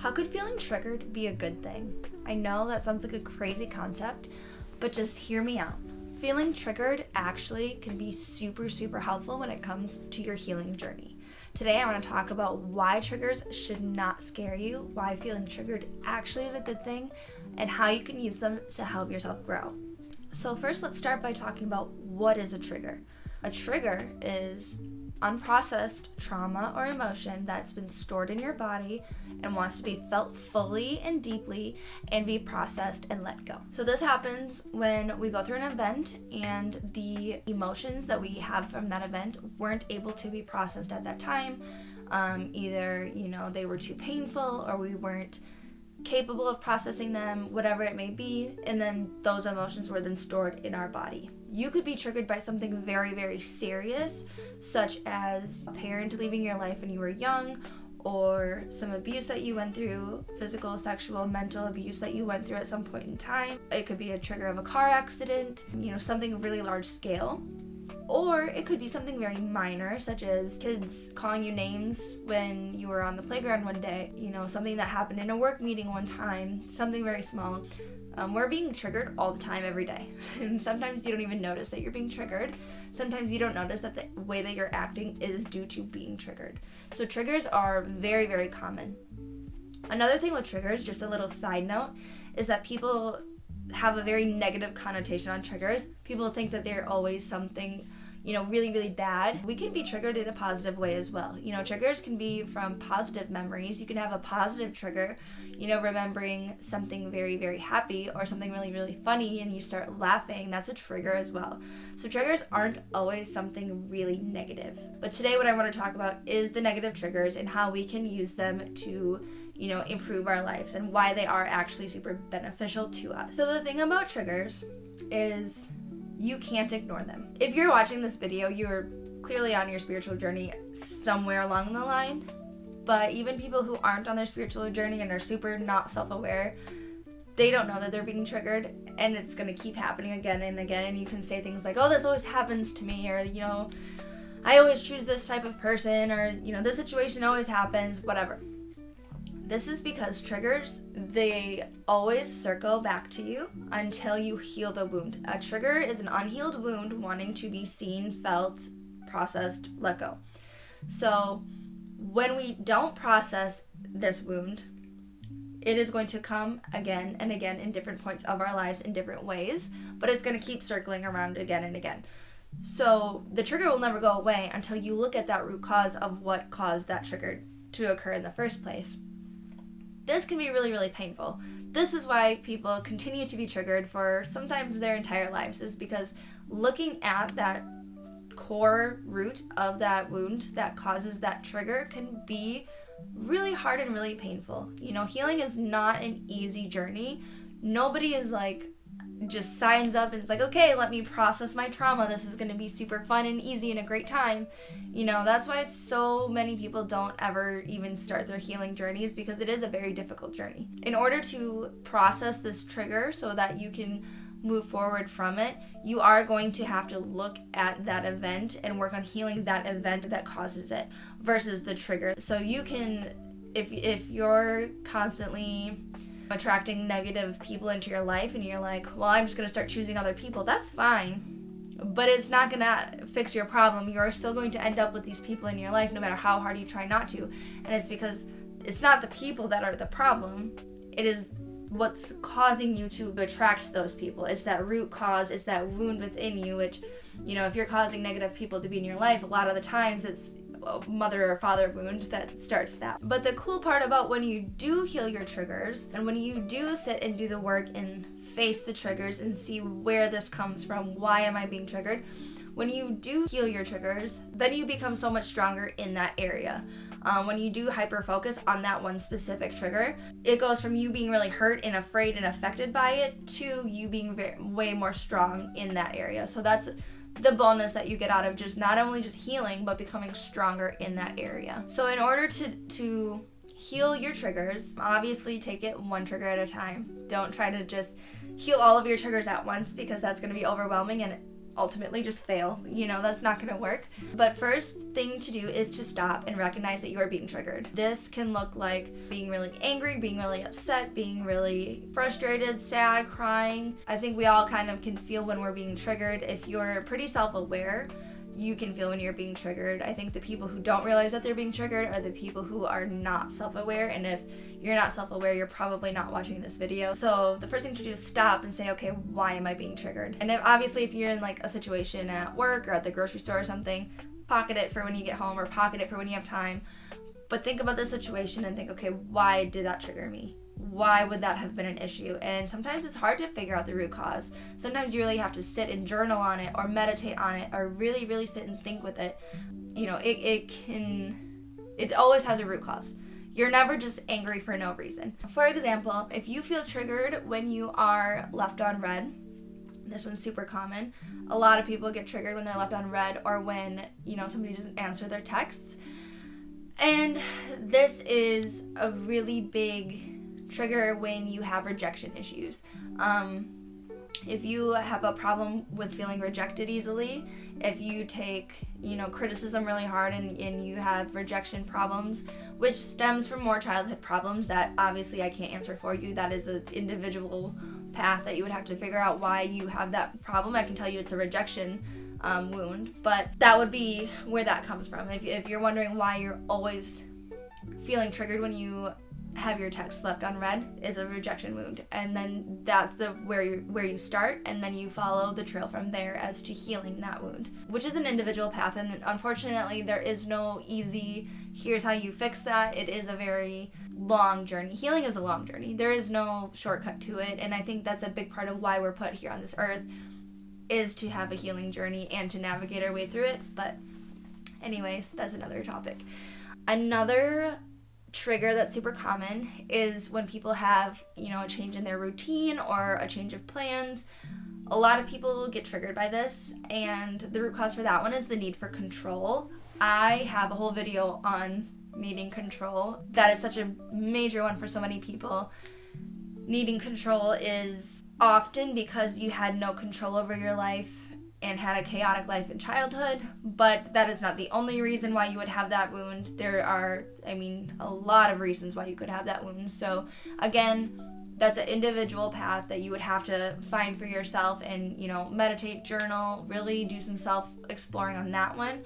How could feeling triggered be a good thing? I know that sounds like a crazy concept, but just hear me out. Feeling triggered actually can be super, super helpful when it comes to your healing journey. Today I want to talk about why triggers should not scare you, why feeling triggered actually is a good thing, and how you can use them to help yourself grow. So first, let's start by talking about what is a trigger. A trigger is unprocessed trauma or emotion that's been stored in your body and wants to be felt fully and deeply and be processed and let go. So this happens when we go through an event and the emotions that we have from that event weren't able to be processed at that time. Either, they were too painful or we weren't capable of processing them, whatever it may be, and then those emotions were then stored in our body. You could be triggered by something very, very serious, such as a parent leaving your life when you were young, or some abuse that you went through, physical, sexual, mental abuse that you went through at some point in time. It could be a trigger of a car accident, something really large scale. Or it could be something very minor, such as kids calling you names when you were on the playground one day, something that happened in a work meeting one time, something very small. We're being triggered all the time, every day. And sometimes you don't even notice that you're being triggered. Sometimes you don't notice that the way that you're acting is due to being triggered. So triggers are very, very common. Another thing with triggers, just a little side note, is that people have a very negative connotation on triggers. People think that they're always something, really, really bad. We can be triggered in a positive way as well. Triggers can be from positive memories. You can have a positive trigger, remembering something very, very happy or something really, really funny and you start laughing. That's a trigger as well. So triggers aren't always something really negative. But today what I want to talk about is the negative triggers and how we can use them to improve our lives and why they are actually super beneficial to us. So the thing about triggers is you can't ignore them. If you're watching this video, you're clearly on your spiritual journey somewhere along the line, but even people who aren't on their spiritual journey and are super not self-aware, they don't know that they're being triggered, and it's going to keep happening again and again, and you can say things like, oh, this always happens to me, or, I always choose this type of person, or, this situation always happens, whatever. This is because triggers, they always circle back to you until you heal the wound. A trigger is an unhealed wound wanting to be seen, felt, processed, let go. So when we don't process this wound, it is going to come again and again in different points of our lives in different ways, but it's going to keep circling around again and again. So the trigger will never go away until you look at that root cause of what caused that trigger to occur in the first place. This can be really, really painful. This is why people continue to be triggered for sometimes their entire lives, is because looking at that core root of that wound that causes that trigger can be really hard and really painful. Healing is not an easy journey. Nobody is just signs up and is like, okay, let me process my trauma. This is going to be super fun and easy and a great time. That's why so many people don't ever even start their healing journeys, because it is a very difficult journey. In order to process this trigger so that you can move forward from it, you are going to have to look at that event and work on healing that event that causes it versus the trigger. So you can, if you're constantly attracting negative people into your life and you're like, well, I'm just going to start choosing other people, that's fine, but it's not going to fix your problem. You're still going to end up with these people in your life no matter how hard you try not to, and it's because it's not the people that are the problem, it is what's causing you to attract those people. It's that root cause, it's that wound within you, which, if you're causing negative people to be in your life, a lot of the times it's mother or father wound that starts that. But the cool part about when you do heal your triggers, and when you do sit and do the work and face the triggers and see where this comes from, why am I being triggered, when you do heal your triggers, then you become so much stronger in that area. When you do hyper focus on that one specific trigger, it goes from you being really hurt and afraid and affected by it to you being way more strong in that area. So that's the bonus that you get out of just not only just healing, but becoming stronger in that area. So in order to heal your triggers, obviously take it one trigger at a time. Don't try to just heal all of your triggers at once, because that's going to be overwhelming and ultimately just fail. That's not going to work. But first thing to do is to stop and recognize that you are being triggered. This can look like being really angry, being really upset, being really frustrated, sad, crying. I think we all kind of can feel when we're being triggered. If you're pretty self-aware, you can feel when you're being triggered. I think the people who don't realize that they're being triggered are the people who are not self-aware, and if you're not self-aware, you're probably not watching this video. So the first thing to do is stop and say, okay, why am I being triggered? And obviously if you're in like a situation at work or at the grocery store or something, pocket it for when you get home or pocket it for when you have time. But think about the situation and think, okay, why did that trigger me? Why would that have been an issue? And sometimes it's hard to figure out the root cause. Sometimes you really have to sit and journal on it or meditate on it or really, really sit and think with it. It always has a root cause. You're never just angry for no reason. For example, if you feel triggered when you are left on red, this one's super common. A lot of people get triggered when they're left on red or when, somebody doesn't answer their texts. And this is a really big trigger when you have rejection issues. If you have a problem with feeling rejected easily, if you take, criticism really hard and you have rejection problems, which stems from more childhood problems that obviously I can't answer for you. That is an individual path that you would have to figure out why you have that problem. I can tell you it's a rejection wound, but that would be where that comes from. If you're wondering why you're always feeling triggered when you have your text left on red, is a rejection wound, and then that's where you start, and then you follow the trail from there as to healing that wound, which is an individual path. And unfortunately there is no easy here's how you fix that. It is a very long journey. Healing is a long journey. There is no shortcut to it, and I think that's a big part of why we're put here on this earth, is to have a healing journey and to navigate our way through it. But anyways, that's another topic. Another trigger that's super common is when people have, a change in their routine or a change of plans. A lot of people get triggered by this, and the root cause for that one is the need for control. I have a whole video on needing control. That is such a major one for so many people. Needing control is often because you had no control over your life and had a chaotic life in childhood, but that is not the only reason why you would have that wound. There are, a lot of reasons why you could have that wound. So again, that's an individual path that you would have to find for yourself and, meditate, journal, really do some self-exploring on that one.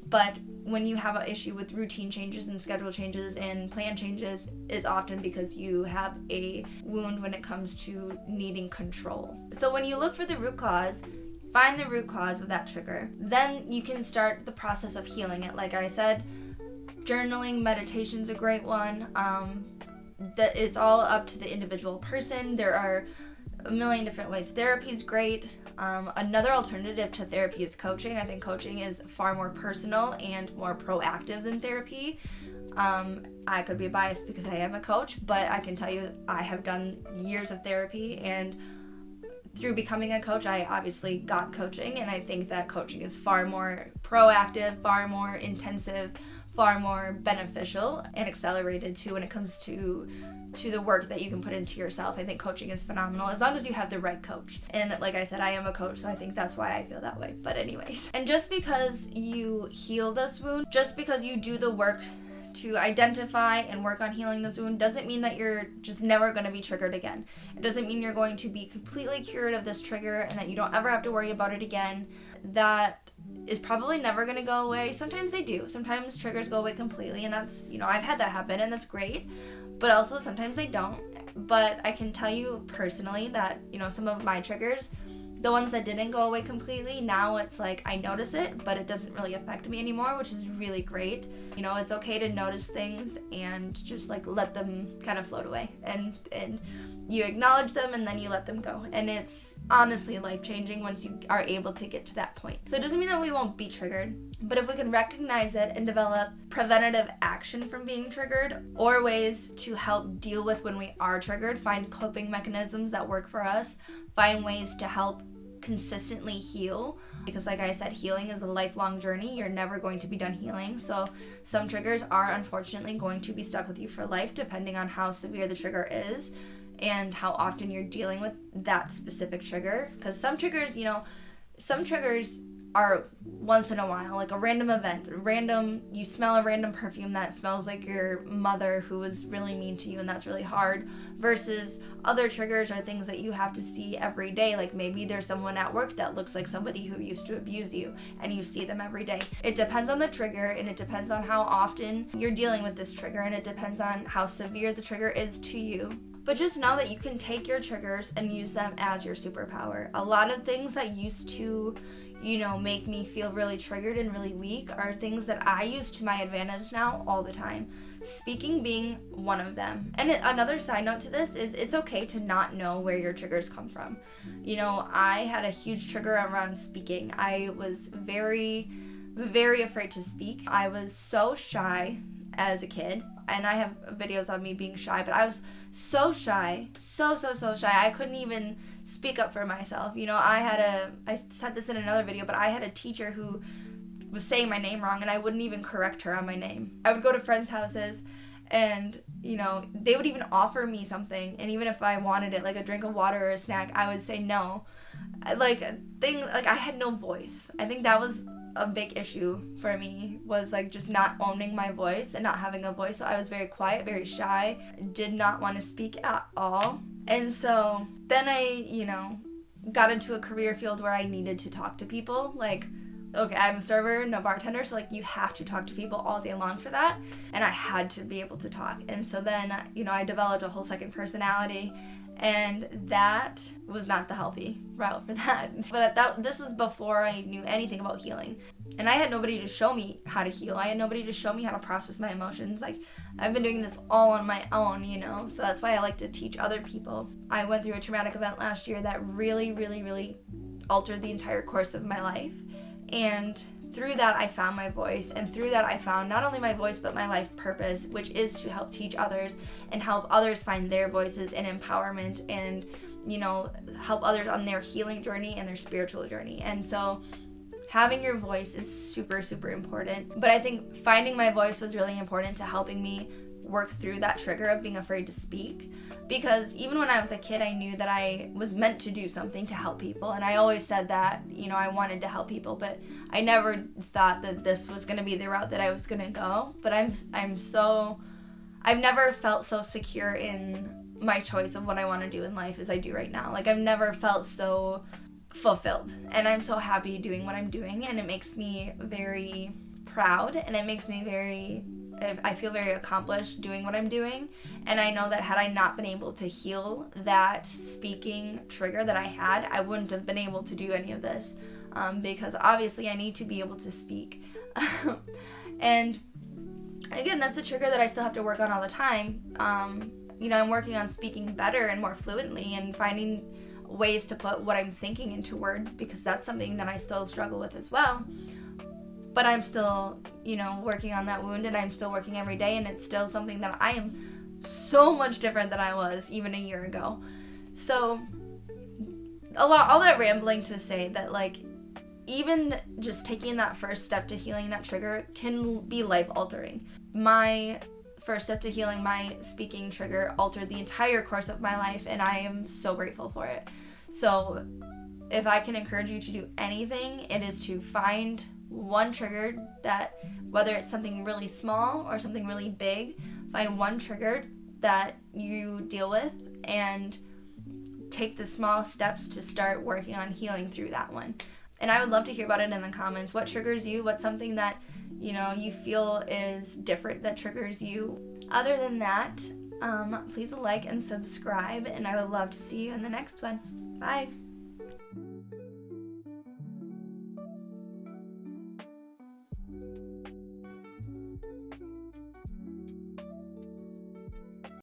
But when you have an issue with routine changes and schedule changes and plan changes, it's often because you have a wound when it comes to needing control. So when you look for the root cause, find the root cause of that trigger, then you can start the process of healing it. Like I said, journaling, meditation's a great one. That it's all up to the individual person. There are a million different ways. Therapy is great. Another alternative to therapy is coaching. I think coaching is far more personal and more proactive than therapy. I could be biased because I am a coach, but I can tell you I have done years of therapy, and through becoming a coach, I obviously got coaching, and I think that coaching is far more proactive, far more intensive, far more beneficial and accelerated too when it comes to the work that you can put into yourself. I think coaching is phenomenal as long as you have the right coach. And like I said, I am a coach, so I think that's why I feel that way. But anyways, and just because you heal this wound, just because you do the work to identify and work on healing this wound, doesn't mean that you're just never going to be triggered again. It doesn't mean you're going to be completely cured of this trigger and that you don't ever have to worry about it again. That is probably never going to go away. Sometimes they do. Sometimes triggers go away completely, and that's, I've had that happen, and that's great. But also sometimes they don't. But I can tell you personally that, some of my triggers, the ones that didn't go away completely, now it's like I notice it, but it doesn't really affect me anymore, which is really great. It's okay to notice things and just like let them kind of float away, and you acknowledge them and then you let them go. And it's honestly life-changing once you are able to get to that point. So it doesn't mean that we won't be triggered, but if we can recognize it and develop preventative action from being triggered, or ways to help deal with when we are triggered, find coping mechanisms that work for us, find ways to help consistently heal, because like I said, healing is a lifelong journey. You're never going to be done healing. So some triggers are unfortunately going to be stuck with you for life, depending on how severe the trigger is and how often you're dealing with that specific trigger. Because some triggers, some triggers are once in a while, like a random event, you smell a random perfume that smells like your mother who was really mean to you, and that's really hard, versus other triggers are things that you have to see every day. Like maybe there's someone at work that looks like somebody who used to abuse you, and you see them every day. It depends on the trigger, and it depends on how often you're dealing with this trigger, and it depends on how severe the trigger is to you. But just know that you can take your triggers and use them as your superpower. A lot of things that used to, make me feel really triggered and really weak are things that I use to my advantage now all the time. Speaking being one of them. And another side note to this is it's okay to not know where your triggers come from. I had a huge trigger around speaking. I was very, very afraid to speak. I was so shy as a kid, and I have videos of me being shy, but I was so shy, so shy. I couldn't even speak up for myself. I said this in another video, but I had a teacher who was saying my name wrong, and I wouldn't even correct her on my name. I would go to friends' houses, and they would even offer me something, and even if I wanted it, like a drink of water or a snack, I would say no. I had no voice. I think that was a big issue for me, was like just not owning my voice and not having a voice. So I was very quiet, very shy, did not want to speak at all. And so then I, got into a career field where I needed to talk to people. Like, okay, I'm a server, no bartender, so like you have to talk to people all day long for that. And I had to be able to talk. And so then, I developed a whole second personality. And that was not the healthy route for that. But this was before I knew anything about healing. And I had nobody to show me how to heal. I had nobody to show me how to process my emotions. Like, I've been doing this all on my own, So that's why I like to teach other people. I went through a traumatic event last year that really, really, really altered the entire course of my life. And through that, I found my voice, and through that, I found not only my voice, but my life purpose, which is to help teach others and help others find their voices and empowerment and, help others on their healing journey and their spiritual journey. And so having your voice is super, super important. But I think finding my voice was really important to helping me work through that trigger of being afraid to speak. Because even when I was a kid, I knew that I was meant to do something to help people. And I always said that, I wanted to help people, but I never thought that this was going to be the route that I was going to go. But I've never felt so secure in my choice of what I want to do in life as I do right now. Like, I've never felt so fulfilled. And I'm so happy doing what I'm doing. And it makes me very proud. And it makes me I feel very accomplished doing what I'm doing. And I know that had I not been able to heal that speaking trigger that I had, I wouldn't have been able to do any of this. Because obviously I need to be able to speak. And again, that's a trigger that I still have to work on all the time. I'm working on speaking better and more fluently and finding ways to put what I'm thinking into words, because that's something that I still struggle with as well. But I'm still, working on that wound, and I'm still working every day, and it's still something that I am so much different than I was even a year ago. So, all that rambling to say that, like, even just taking that first step to healing that trigger can be life-altering. My first step to healing my speaking trigger altered the entire course of my life, and I am so grateful for it. So, if I can encourage you to do anything, it is to find one trigger that, whether it's something really small or something really big, find one trigger that you deal with and take the small steps to start working on healing through that one. And I would love to hear about it in the comments. What triggers you? What's something that, you feel is different that triggers you? Other than that, please like and subscribe, and I would love to see you in the next one. Bye.